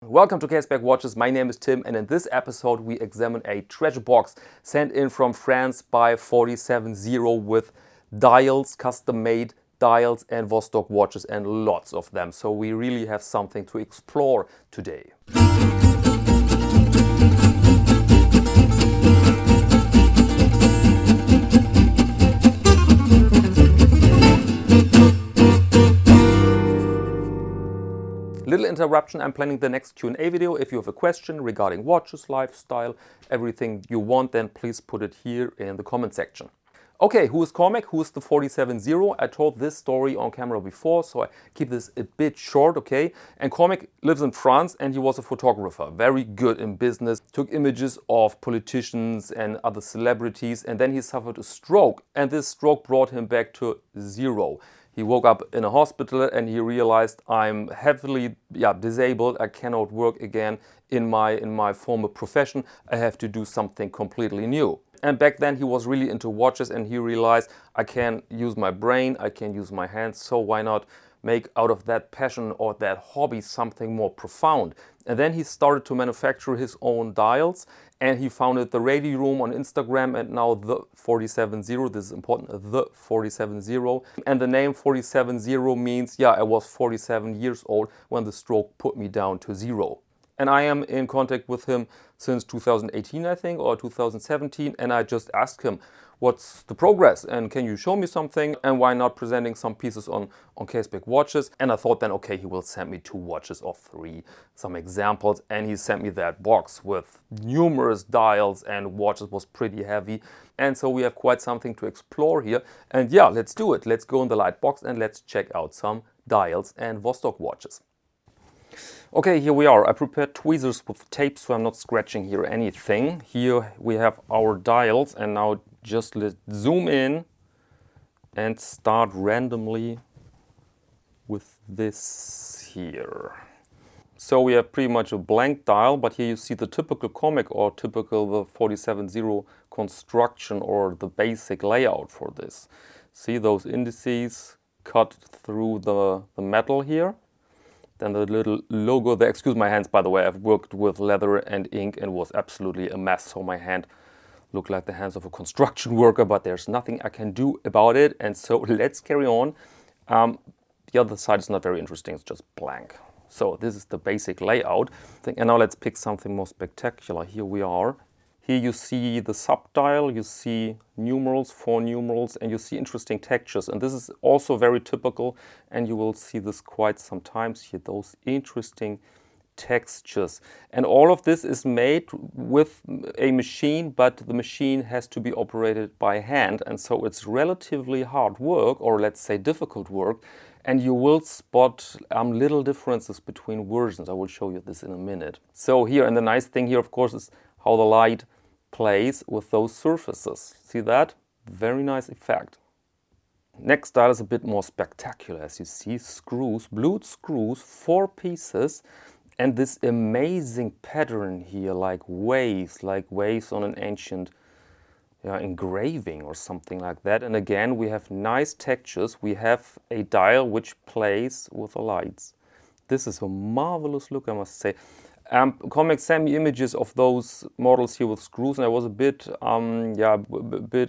Welcome to Caseback Watches. My name is Tim, and in this episode we examine a treasure box sent in from France by 470 with dials, custom-made dials and Vostok watches, and lots of them. So we really have something to explore today. Little interruption, I'm planning the next Q&A video. If you have a question regarding watches, lifestyle, everything you want, then please put it here in the comment section. Okay, who is Cormac? Who is the 470? I told this story on camera before, so I keep this a bit short, okay? And Cormac lives in France and he was a photographer, very good in business, took images of politicians and other celebrities, and then he suffered a stroke, and this stroke brought him back to zero. He woke up in a hospital and he realized, I'm heavily disabled. I cannot work again in my former profession. I have to do something completely new. And back then he was really into watches, and he realized, I can use my brain, I can use my hands, so why not make out of that passion or that hobby something more profound? And then he started to manufacture his own dials, and he founded the Radio Room on Instagram, and now the 470, this is important, the 470. And the name 470 means, I was 47 years old when the stroke put me down to zero. And I am in contact with him since 2018, I think, or 2017, and I just asked him, what's the progress, and can you show me something, and why not presenting some pieces on Caseback watches? And I thought then, okay, he will send me 2 watches or 3, some examples, and he sent me that box with numerous dials and watches. Was pretty heavy, and so we have quite something to explore here. And let's do it. Let's go in the light box and let's check out some dials and Vostok watches. Okay, here we are. I prepared tweezers with tape, so I'm not scratching here anything. Here we have our dials, and now just let's zoom in and start randomly with this here. So we have pretty much a blank dial, but here you see the typical Cormac or typical the 470 construction or the basic layout for this. See those indices cut through the metal here. Then the little logo there. Excuse my hands, by the way. I've worked with leather and ink and was absolutely a mess. So my hand looked like the hands of a construction worker, but there's nothing I can do about it. And so let's carry on. The other side is not very interesting. It's just blank. So this is the basic layout. And now let's pick something more spectacular. Here we are. Here you see the subdial, you see numerals, 4 numerals, and you see interesting textures. And this is also very typical, and you will see this quite sometimes here, those interesting textures. And all of this is made with a machine, but the machine has to be operated by hand. And so it's relatively hard work, or let's say difficult work. And you will spot little differences between versions. I will show you this in a minute. So here, and the nice thing here, of course, is how the light plays with those surfaces. See that? Very nice effect. Next dial is a bit more spectacular. As you see, screws, blued screws, 4 pieces, and this amazing pattern here, like waves on an ancient engraving or something like that. And again, we have nice textures. We have a dial which plays with the lights. This is a marvelous look, I must say. Cormac sent me images of those models here with screws, and I was a bit,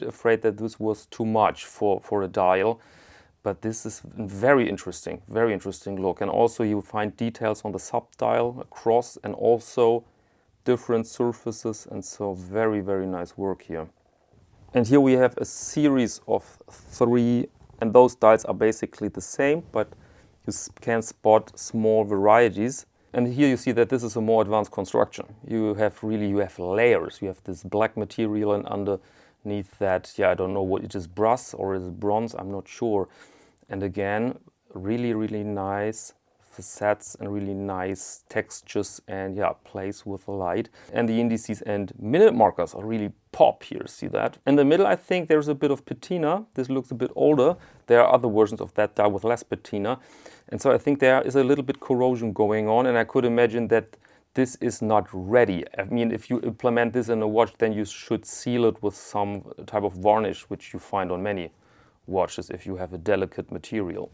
afraid that this was too much for a dial. But this is very interesting look. And also you find details on the subdial across, and also different surfaces, and so very, very nice work here. And here we have a series of 3, and those dials are basically the same, but you can spot small varieties. And here you see that this is a more advanced construction. You have layers. You have this black material, and underneath that, I don't know what it is, brass or is it bronze, I'm not sure. And again, really, really nice facets and really nice textures, and plays with the light. And the indices and minute markers are really pop here, see that? In the middle, I think there's a bit of patina. This looks a bit older. There are other versions of that dial with less patina. And so I think there is a little bit corrosion going on, and I could imagine that this is not ready. I mean, if you implement this in a watch, then you should seal it with some type of varnish, which you find on many watches if you have a delicate material.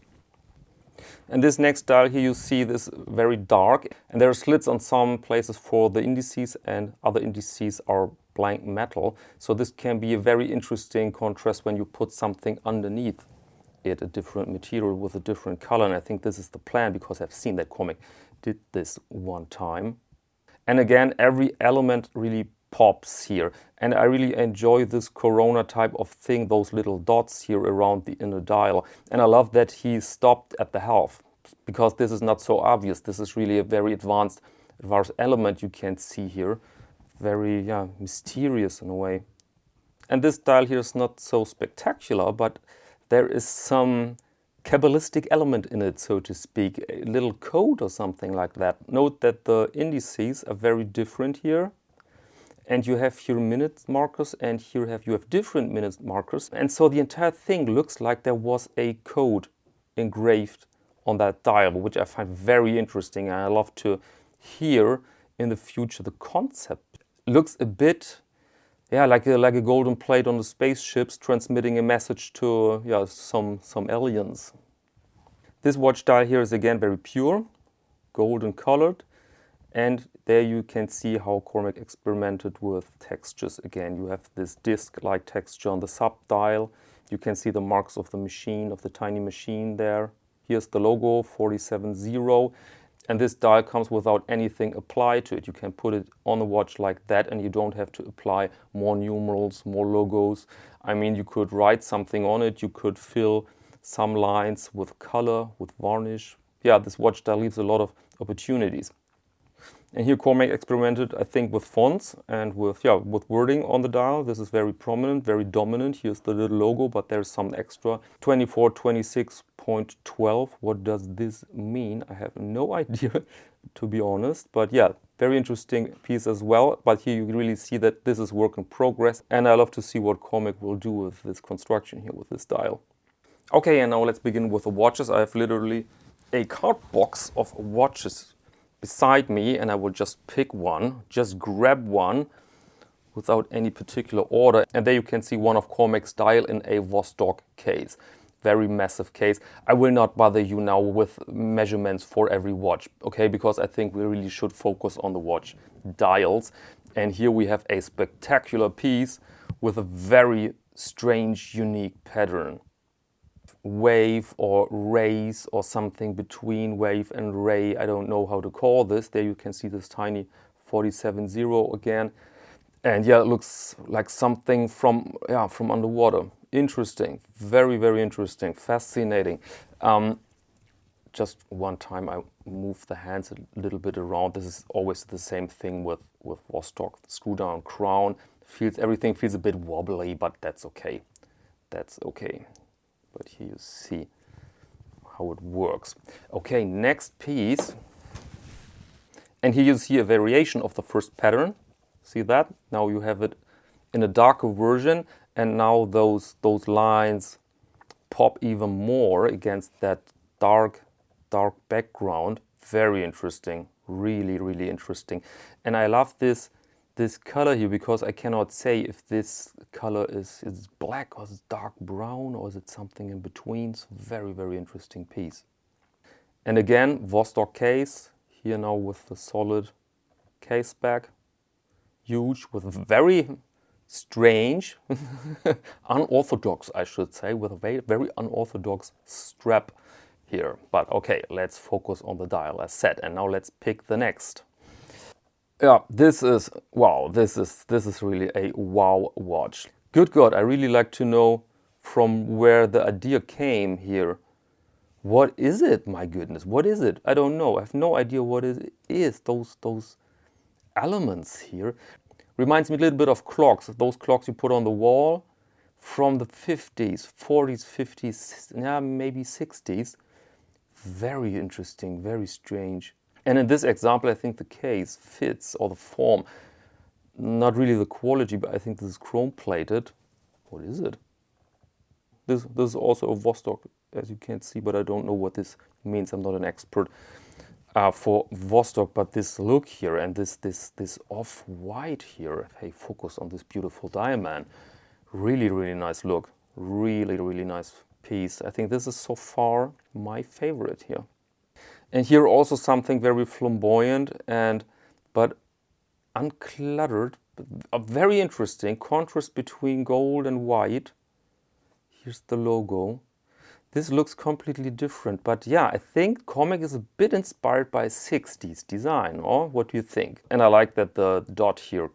And this next dial here, you see this very dark, and there are slits on some places for the indices, and other indices are blank metal. So this can be a very interesting contrast when you put something underneath it, a different material with a different color. And I think this is the plan, because I've seen that comic did this one time. And again, every element really pops here. And I really enjoy this Corona type of thing, those little dots here around the inner dial. And I love that he stopped at the half, because this is not so obvious. This is really a very advanced element you can see here. Very mysterious in a way. And this dial here is not so spectacular, but there is some Kabbalistic element in it, so to speak, a little code or something like that. Note that the indices are very different here. And you have here minute markers, and here you have different minute markers. And so the entire thing looks like there was a code engraved on that dial, which I find very interesting. And I love to hear in the future the concept. Looks a bit like a golden plate on the spaceships transmitting a message to some aliens. This watch dial here is again very pure, golden colored. And there you can see how Cormac experimented with textures again. You have this disc-like texture on the sub-dial. You can see the marks of the machine, of the tiny machine there. Here's the logo, 470. And this dial comes without anything applied to it. You can put it on the watch like that, and you don't have to apply more numerals, more logos. I mean, you could write something on it. You could fill some lines with color, with varnish. Yeah, this watch dial leaves a lot of opportunities. And here Cormac experimented, I think, with fonts and with wording on the dial. This is very prominent, very dominant. Here's the little logo, but there's some extra. 2426.12. What does this mean? I have no idea, to be honest. But yeah, very interesting piece as well. But here you really see that this is work in progress. And I love to see what Cormac will do with this construction here, with this dial. Okay, and now let's begin with the watches. I have literally a card box of watches beside me, and I will just pick one, just grab one without any particular order. And there you can see one of Cormac's dial in a Vostok case. Very massive case. I will not bother you now with measurements for every watch, okay? Because I think we really should focus on the watch dials. And here we have a spectacular piece with a very strange, unique pattern. Wave or rays or something between wave and ray. I don't know how to call this. There you can see this tiny 470 again. And yeah, it looks like something from underwater. Interesting. Very, very interesting. Fascinating. Just one time I moved the hands a little bit around. This is always the same thing with Vostok. The screw down crown. Everything feels a bit wobbly, but that's okay. That's okay. But here you see how it works. Okay, next piece. And here you see a variation of the first pattern. See that? Now you have it in a darker version, and now those lines pop even more against that dark background. Very interesting. Really, really interesting. And I love this color here, because I cannot say if this color is black or is it dark brown or is it something in between. It's a very, very interesting piece. And again, Vostok case, here now with the solid Caseback. Huge, with very strange, unorthodox, I should say, with a very, very unorthodox strap here. But okay, let's focus on the dial as said. And now let's pick the next. Yeah, this is wow. This is really a wow watch. Good God, I really like to know from where the idea came here. What is it? My goodness, what is it? I don't know. I have no idea what it is. Those elements here reminds me a little bit of clocks. Those clocks you put on the wall from the 50s, 40s, 50s, yeah, maybe 60s. Very interesting, very strange. And in this example, I think the case fits, or the form, not really the quality, but I think this is chrome plated. What is it? This is also a Vostok, as you can see, but I don't know what this means. I'm not an expert for Vostok, but this look here and this off-white here. Hey, focus on this beautiful diamond. Really, really nice look. Really, really nice piece. I think this is so far my favorite here. And here also something very flamboyant but uncluttered, a very interesting contrast between gold and white. Here's the logo. This looks completely different, but yeah, I think comic is a bit inspired by 60s design, or what do you think? And I like that the dot here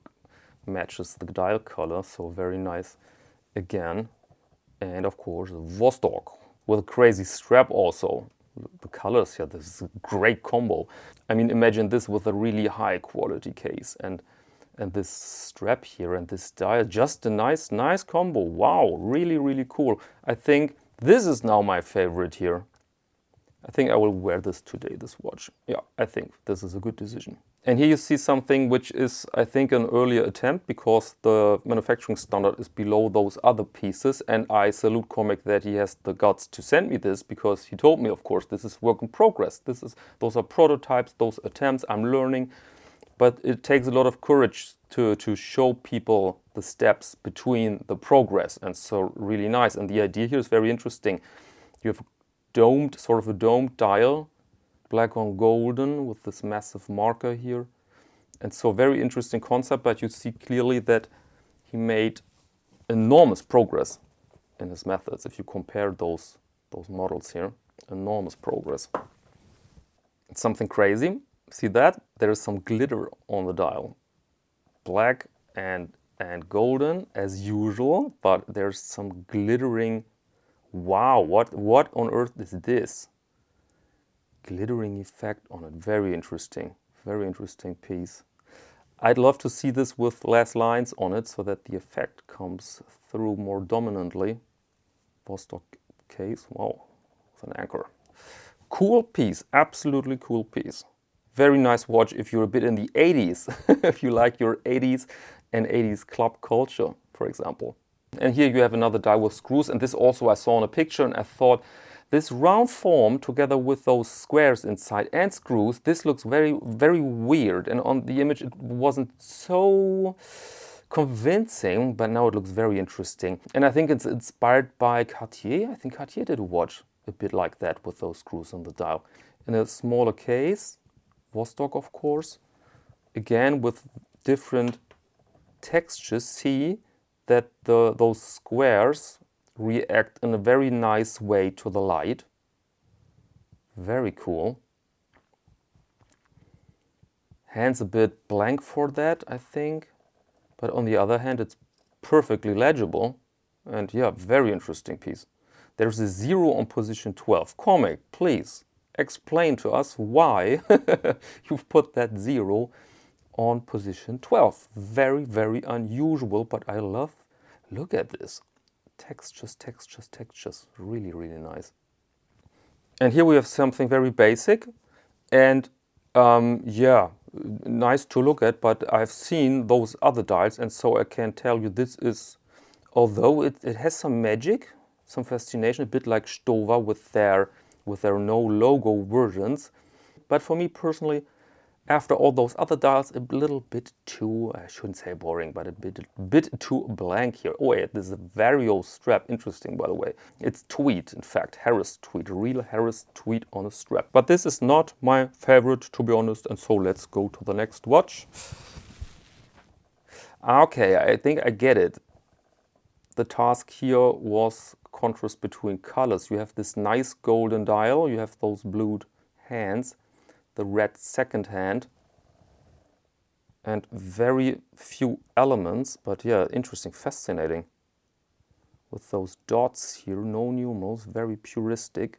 matches the dial color, so very nice again. And of course, Vostok with a crazy strap also. The colors here, this is a great combo. I mean, imagine this with a really high quality case and this strap here and this dial, just a nice combo. Wow, really cool. I think this is now my favorite here. I think I will wear this today, this watch. Yeah, I think this is a good decision. And here you see something which is, I think, an earlier attempt because the manufacturing standard is below those other pieces. And I salute Comic that he has the guts to send me this, because he told me, of course, this is work in progress. Those are prototypes, those attempts, I'm learning. But it takes a lot of courage to show people the steps between the progress, and so really nice. And the idea here is very interesting. You have sort of a domed dial, black on golden with this massive marker here. And so very interesting concept, but you see clearly that he made enormous progress in his methods. If you compare those models here, enormous progress. It's something crazy. See that? There is some glitter on the dial. Black and golden as usual, but there's some glittering. Wow, what on earth is this? Glittering effect on it. Very interesting piece. I'd love to see this with less lines on it so that the effect comes through more dominantly. Vostok case, wow, with an anchor. Cool piece, absolutely cool piece. Very nice watch if you're a bit in the 80s, if you like your 80s and 80s club culture, for example. And here you have another dial with screws, and this also I saw in a picture, and I thought this round form together with those squares inside and screws, this looks very weird, and on the image it wasn't so convincing, but now it looks very interesting. And I think it's inspired by Cartier. I think Cartier did a watch a bit like that with those screws on the dial. In a smaller case, Vostok, of course, again with different textures. See that those squares react in a very nice way to the light. Very cool. Hands a bit blank for that, I think. But on the other hand, it's perfectly legible. And yeah, very interesting piece. There's a 0 on position 12. Comic, please explain to us why you've put that 0 on position 12. Very unusual, but I love. Look at this. Textures. Really nice. And here we have something very basic. And yeah, nice to look at, but I've seen those other dials, and so I can tell you this is, although it has some magic, some fascination, a bit like Stover with their no logo versions. But for me personally, after all those other dials, a little bit too, I shouldn't say boring, but a bit too blank here. Oh wait, this is a Vario strap. Interesting, by the way. It's tweed, in fact, Harris tweed, real Harris tweed on a strap. But this is not my favorite, to be honest, and so let's go to the next watch. Okay, I think I get it. The task here was contrast between colors. You have this nice golden dial, you have those blued hands, the red second hand, and very few elements, but yeah, interesting, fascinating. With those dots here, no numerals, very puristic.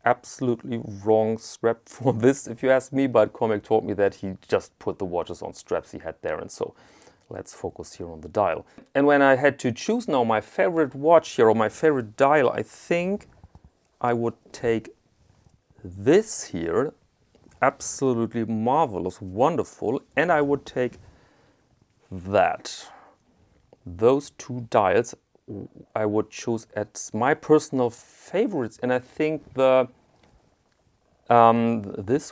Absolutely wrong strap for this, if you ask me, but Comic told me that he just put the watches on straps he had there, and so let's focus here on the dial. And when I had to choose now my favorite watch here, or my favorite dial, I think I would take this here. Absolutely marvelous, wonderful. And I would take that. Those two dials I would choose as my personal favorites. And I think this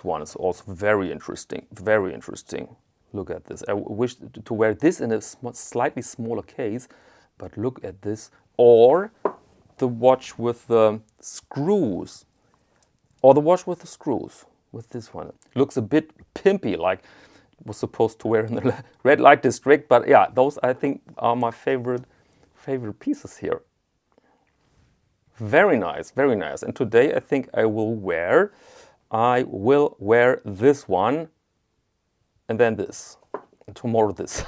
one is also very interesting. Very interesting. Look at this. I wish to wear this in a slightly smaller case, but look at this. Or the watch with the screws, or the watch with the screws, with this one. Looks a bit pimpy, like it was supposed to wear in the red light district, but yeah, those I think are my favorite pieces here. Very nice, very nice. And today I think I will wear this one, and then this, and tomorrow this.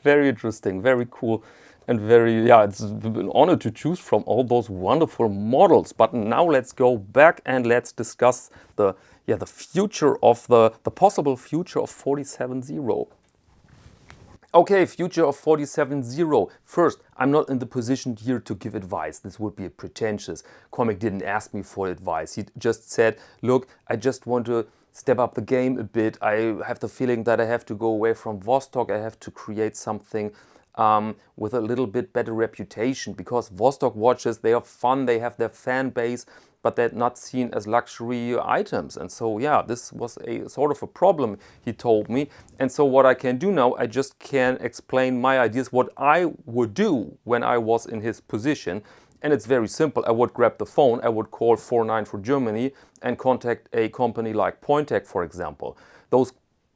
Very interesting, very cool, and very, yeah, it's an honor to choose from all those wonderful models. But now let's go back and let's discuss the future of the possible future of 47.0. Okay, future of 47.0. First, I'm not in the position here to give advice. This would be pretentious. Comic didn't ask me for advice. He just said, look, I just want to step up the game a bit. I have the feeling that I have to go away from Vostok. I have to create something with a little bit better reputation, because Vostok watches, they are fun, they have their fan base, but they're not seen as luxury items. And so, yeah, this was a sort of a problem, he told me. And so what I can do now, I just can explain my ideas, what I would do when I was in his position. And it's very simple. I would grab the phone, I would call 49 for Germany and contact a company like Pointec, for example. Those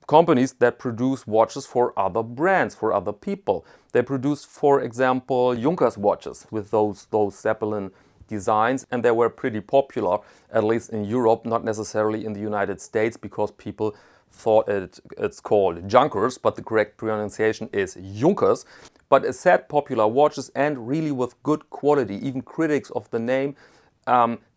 companies that produce watches for other brands, for other people. They produce, for example, Junkers watches with those Zeppelin designs, and they were pretty popular, at least in Europe, not necessarily in the United States, because people thought it's called Junkers, but the correct pronunciation is Junkers. But it said popular watches and really with good quality. Even critics of the name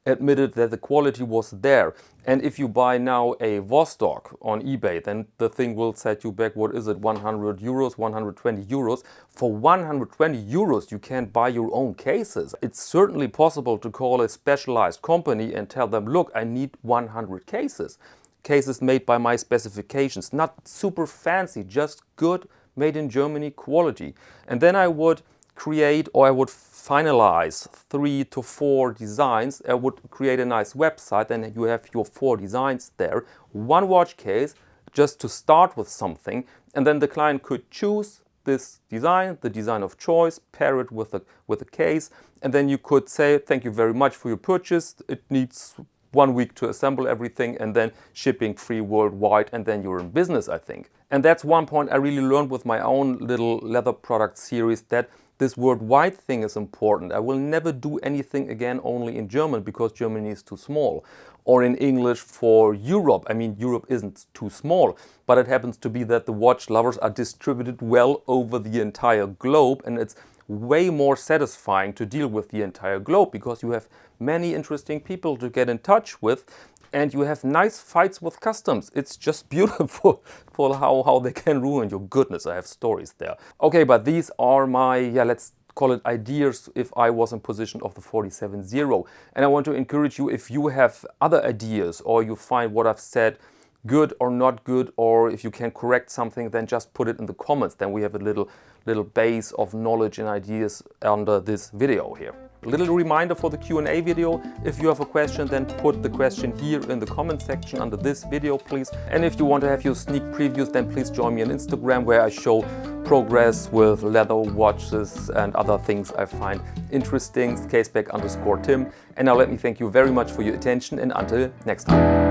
admitted that the quality was there. And if you buy now a Vostok on eBay, then the thing will set you back, what is it, 100 euros, 120 euros. For 120 euros, you can buy your own cases. It's certainly possible to call a specialized company and tell them, look, I need 100 cases. Cases made by my specifications, not super fancy, just good, made in Germany quality. And then I would create, or I would finalize 3 to 4 designs. I would create a nice website, and you have your 4 designs there. One watch case, just to start with something, and then the client could choose this design, the design of choice, pair it with a case, and then you could say, thank you very much for your purchase. It needs 1 week to assemble everything, and then shipping free worldwide, and then you're in business, I think. And that's one point I really learned with my own little leather product series, that this worldwide thing is important. I will never do anything again only in German, because Germany is too small. Or in English for Europe. I mean, Europe isn't too small, but it happens to be that the watch lovers are distributed well over the entire globe, and it's way more satisfying to deal with the entire globe, because you have many interesting people to get in touch with, and you have nice fights with customs. It's just beautiful for how they can ruin your goodness. I have stories there. Okay, but these are my, let's call it ideas if I was in position of the 47.0. And I want to encourage you, if you have other ideas, or you find what I've said good or not good, or if you can correct something, then just put it in the comments. Then we have a little base of knowledge and ideas under this video here. A little reminder for the Q&A video: if you have a question, then put the question here in the comment section under this video, please. And if you want to have your sneak previews, then please join me on Instagram, where I show progress with leather watches and other things I find interesting. Caseback_Tim. And now let me thank you very much for your attention, and until next time.